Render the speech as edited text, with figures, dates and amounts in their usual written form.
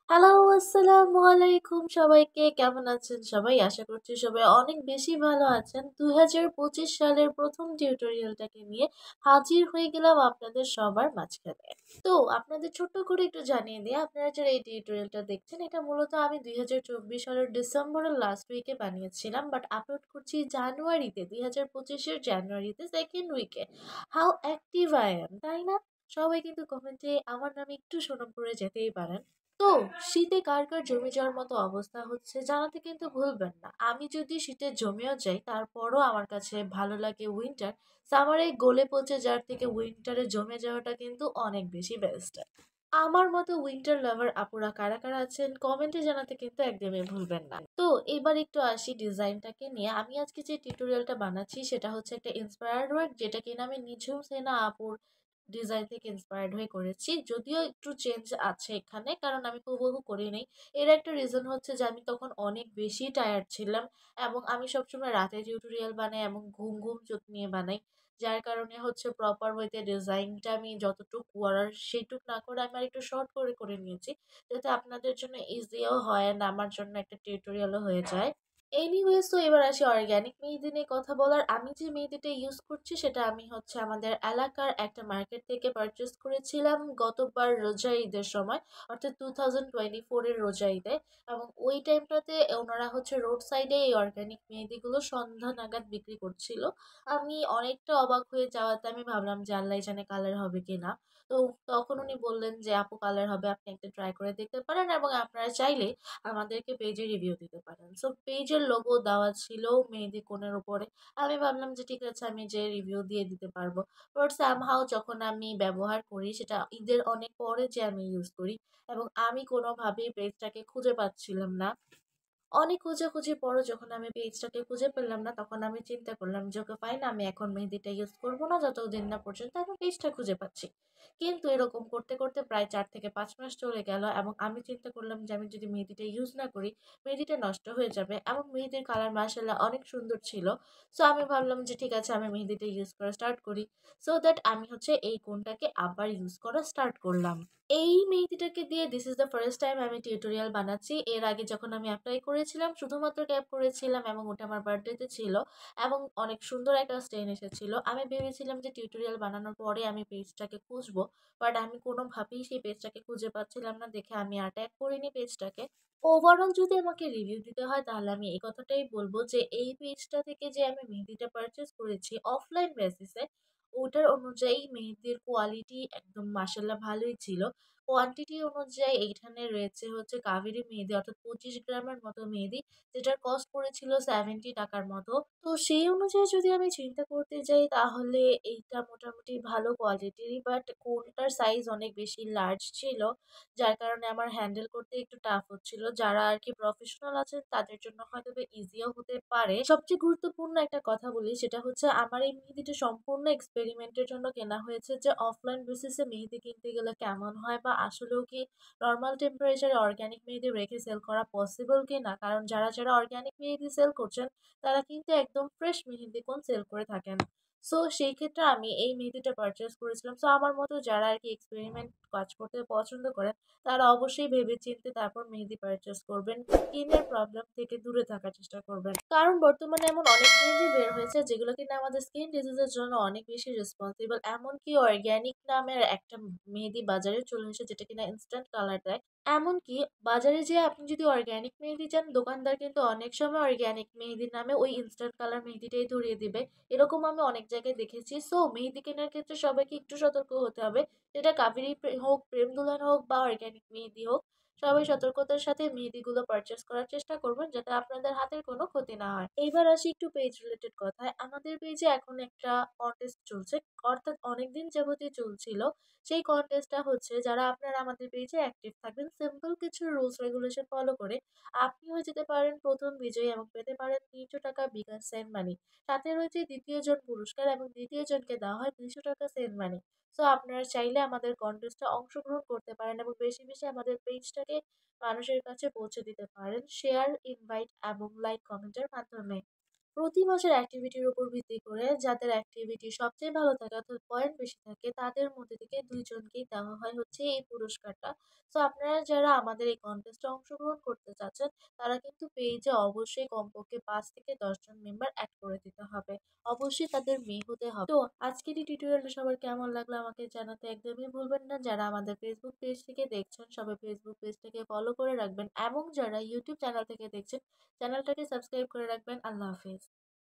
Hello, আসসালামু আলাইকুম সবাইকে। কেমন আছেন সবাই? আশা করছি সবাই অনেক বেশি ভালো আছেন। 2025 সালের প্রথম টিউটোরিয়ালটাকে নিয়ে হাজির হয়ে গেলাম আপনাদের সবার মাঝখানে। তো আপনাদের ছোট্ট করে একটু জানিয়ে দিই, আপনারা যারা এই টিউটোরিয়ালটা দেখছেন, এটা মূলত আমি 2024 সালের ডিসেম্বরের লাস্ট উইকে বানিয়েছিলাম, বাট আপলোড করছি জানুয়ারিতে, 2025-এর জানুয়ারিতে সেকেন্ড উইকে। হাউ অ্যাক্টিভ আই এম, তাই না? সবাই কিন্তু কমেন্টে আমার নামে একটু সুনাম করে যেতেই পারেন। তো শীতে কার কার জমে যাওয়ার মতো অবস্থা হচ্ছে জানাতে কিন্তু ভুলবেন না। আমি যদি শীতে জমেও যাই তারপরও আমার কাছে ভালো লাগে উইন্টার। সামারে গলে পচে যাওয়ার থেকে উইন্টারে জমে যাওয়াটা কিন্তু অনেক বেশি বেস্ট। আমার মতো উইন্টার লাভার আপুরা কারা কারা আছেন কমেন্টে জানাতে কিন্তু একদমই ভুলবেন না। তো এবার একটু আসি ডিজাইনটাকে নিয়ে। আমি আজকে যে টিউটোরিয়ালটা বানাচ্ছি সেটা হচ্ছে একটা ইন্সপায়ার্ড ওয়ার্ক, যেটা কিনা আমি নিঝুম সেনা আপুর ডিজাইন থেকে ইন্সপায়ার্ড হয়ে করেছি। যদিও একটু চেঞ্জ আছে এখানে, কারণ আমি হুবহু করিনি। এর একটা রিজন হচ্ছে যে আমি তখন অনেক বেশি টায়ার্ড ছিলাম, এবং আমি সবসময় রাতে টিউটোরিয়াল বানাই এবং ঘুম ঘুম চোখ নিয়ে বানাই। যার কারণে হচ্ছে প্রপার ওয়েতে ডিজাইনটা আমি যতটুকু করার সেইটুক না করে আমি আরেকটু শর্ট করে করে নিয়েছি, যাতে আপনাদের জন্য ইজিও হয় অ্যান্ড আমার জন্য একটা টিউটোরিয়ালও হয়ে যায়। এনিওয়েজ, তো এবার আসি অর্গ্যানিক মেহেদি নিয়ে কথা বলার। আমি যে মেহেদিটা ইউজ করছি সেটা আমি হচ্ছে আমাদের এলাকার একটা মার্কেট থেকে পারচেস করেছিলাম গতবার রোজা ঈদের সময়, অর্থাৎ 2024-এর রোজা ঈদে। এবং ওই টাইমটাতে ওনারা হচ্ছে রোড সাইডে এই অর্গ্যানিক মেহেদিগুলো সন্ধ্যা নাগাদ বিক্রি করছিল। আমি অনেকটা অবাক হয়ে যাওয়াতে আমি ভাবলাম যে আল্লাহ জানে কালার হবে কিনা। তো তখন উনি বললেন যে আপু, কালার হবে, আপনি একটা ট্রাই করে দেখতে পারেন এবং আপনারা চাইলে আমাদেরকে পেজে রিভিউ দিতে পারেন। সো পেজের লোগো দেওয়া ছিল মেহেদি কোণের উপরে। আমি ভাবলাম যে ঠিক আছে, আমি যে রিভিউ দিয়ে দিতে পারবো। বাট সামহাও যখন আমি ব্যবহার করি, সেটা ঈদের অনেক পরে যে আমি ইউজ করি, এবং আমি কোনোভাবেই পেজটাকে খুঁজে পাচ্ছিলাম না। অনেক খোঁজাখুঁজির পরও যখন আমি পেজটাকে খুঁজে পেলাম না, তখন আমি চিন্তা করলাম যে ওকে ফাইন, আমি এখন মেহেদিটা ইউজ করবো না যতদিন না পর্যন্ত আমি পেজটা খুঁজে পাচ্ছি। কিন্তু এরকম করতে করতে প্রায় 4 থেকে 5 মাস চলে গেল, এবং আমি চিন্তা করলাম যে আমি যদি মেহেদিটা ইউজ না করি, মেহেদিটা নষ্ট হয়ে যাবে। এবং মেহেদির কালার মাশাআল্লাহ অনেক সুন্দর ছিল। সো আমি ভাবলাম যে ঠিক আছে, আমি মেহেদিটা ইউজ করা স্টার্ট করি। সো দ্যাট আমি হচ্ছে এই কোনটাকে আবার ইউজ করা স্টার্ট করলাম। এই মেহেদিটাকে দিয়ে this is the first time আমি টিউটোরিয়াল বানাচ্ছি। এর আগে যখন আমি অ্যাপ্লাই করেছিলাম, শুধুমাত্র ট্যাপ করেছিলাম, এবং ওটা আমার বার্থডেতে ছিল, এবং অনেক সুন্দর একটা স্টেন এসেছিল। আমি ভেবেছিলাম যে টিউটোরিয়াল বানানোর পরে আমি পেজটাকে খুঁজবো, বাট আমি কোনোভাবেই সেই পেজটাকে খুঁজে পাচ্ছিলাম না দেখে আমি আর ট্যাগ করিনি পেজটাকে। ওভারঅল যদি আমাকে রিভিউ দিতে হয় তাহলে আমি এই কথাটাই বলবো যে এই পেজটা থেকে যে আমি মেহেদিটা পারচেস করেছি অফলাইন বেসিসে, ওটার অনুযায়ী মেহেদির কোয়ালিটি একদম মাসাল্লাহ ভালোই ছিল। কোয়ান্টিটি অনুযায়ী এইখানে রয়েছে হচ্ছে কাবেরী মেহেদি, অর্থাৎ 25 গ্রামের মতো মেহেদি, যেটার কস্ট পড়েছিল 70 টাকার মতো। তো সেই অনুযায়ী যদি আমি চিন্তা করতে যাই তাহলে এইটা মোটামুটি ভালো কোয়ালিটিরই, বাট কোনটার সাইজ অনেক বেশি লার্জ ছিল, যার কারণে আমার হ্যান্ডেল করতে একটু টাফ হচ্ছিল। যারা আর কি প্রফেশনাল আছেন তাদের জন্য হয়তো ইজিও হতে পারে। সবচেয়ে গুরুত্বপূর্ণ একটা কথা বলি, সেটা হচ্ছে আমার এই মেহেদিটা সম্পূর্ণ এক্সপেরিমেন্টের জন্য কেনা হয়েছে, যে অফলাইন বেসিসে মেহেদি কিনতে গেলে কেমন হয়, বা আসলেও কি নর্মাল টেম্পারেচারে অর্গ্যানিক মেহেদি রেখে সেল করা পসিবল কি না। কারণ যারা যারা অর্গ্যানিক মেহেদি সেল করছেন তারা কিন্তু একদম ফ্রেশ মেহেদি কোন সেল করে থাকেন। সো সেই ক্ষেত্রে আমি এই মেহেদিটা পারচেস করেছিলাম। সো আমার মতো যারা আর কি এক্সপেরিমেন্ট কাজ করতে পছন্দ করেন, তারা অবশ্যই ভেবেচিন্তে তারপর মেহেদি পারচেস করবেন। স্কিনের প্রবলেম থেকে দূরে থাকার চেষ্টা করবেন, কারণ বর্তমানে এমন অনেক মেহেদি বের হয়েছে যেগুলো কিনা আমাদের স্কিন ডিজিজের জন্য অনেক বেশি রেসপন্সিবল। এমনকি অর্গ্যানিক নামের একটা মেহেদি বাজারে চলে এসেছে, যেটা কিনা ইনস্ট্যান্ট কালার দেয়। এমনকি বাজারে যেয়ে আপনি যদি অর্গ্যানিক মেহেদি চান, দোকানদার কিন্তু অনেক সময় অর্গ্যানিক মেহেদির নামে ওই ইনস্ট্যান্ট কালার মেহেদিটাই ধরিয়ে দিবে। এরকম আমি অনেক জায়গায় দেখেছি। সো মেহেদি কেনার ক্ষেত্রে সবাইকে একটু সতর্ক হতে হবে। এটা কাবেরী হোক, প্রেম দুলান হোক, বা অর্গ্যানিক মেহেদি হোক, সবাই সতর্কতার সাথে মেহেদিগুলো পারচেস করার চেষ্টা করবেন, যাতে আপনাদের হাতের কোনো ক্ষতি না হয়। এইবার আসি একটু পেজ রিলেটেড কথায়। আমাদের পেজে এখন একটা কন্টেস্ট চলছে, অর্থাৎ অনেকদিন যাবতই চলছিল। সেই কন্টেস্টটা হচ্ছে, যারা আপনারা আমাদের পেজে অ্যাক্টিভ থাকবেন, সিম্পল কিছু রুলস রেগুলেশন ফলো করে আপনি হয়ে যেতে পারেন প্রথম বিজয়ী, এবং পেতে পারেন 300 টাকা বিকাশ সেন্ড মানি। সাথে রয়েছে দ্বিতীয় জন পুরস্কার, এবং দ্বিতীয় জনকে দেওয়া হয় 200 টাকা সেন্ড মানি। সো আপনারা চাইলে আমাদের কন্টেস্টে অংশগ্রহণ করতে পারেন এবং বেশি বেশি আমাদের পেজটাকে মানুষের কাছে পৌঁছে দিতে পারেন শেয়ার, ইনভাইট এবং লাইক কমেন্টের মাধ্যমে। প্রতি মাসের অ্যাক্টিভিটির উপর ভিত্তি করে যাদের অ্যাক্টিভিটি সবচেয়ে ভালো থাকে অর্থাৎ পয়েন্ট বেশি থাকে তাদের মধ্যে থেকে ২ জনকেই দেওয়া হয় হচ্ছে এই পুরস্কারটা। সো আপনারা যারা আমাদের এই কনটেস্টে অংশগ্রহণ করতে চাচ্ছেন তারা কিন্তু পেজে অবশ্যই কমপক্ষে ৫ থেকে ১০ জন মেম্বার এড করে দিতে হবে। অবশ্যই তাদের মেয়ে হতে হবে। তো আজকের এই টিউটোরিয়ালটা সবার কেমন লাগলো আমাকে জানাতে একদমই ভুলবেন না। যারা আমাদের ফেসবুক পেজ থেকে দেখছেন সবাই ফেসবুক পেজটাকে ফলো করে রাখবেন এবং যারা ইউটিউব চ্যানেল থেকে দেখছেন চ্যানেলটাকে সাবস্ক্রাইব করে রাখবেন। আল্লাহ হাফেজ।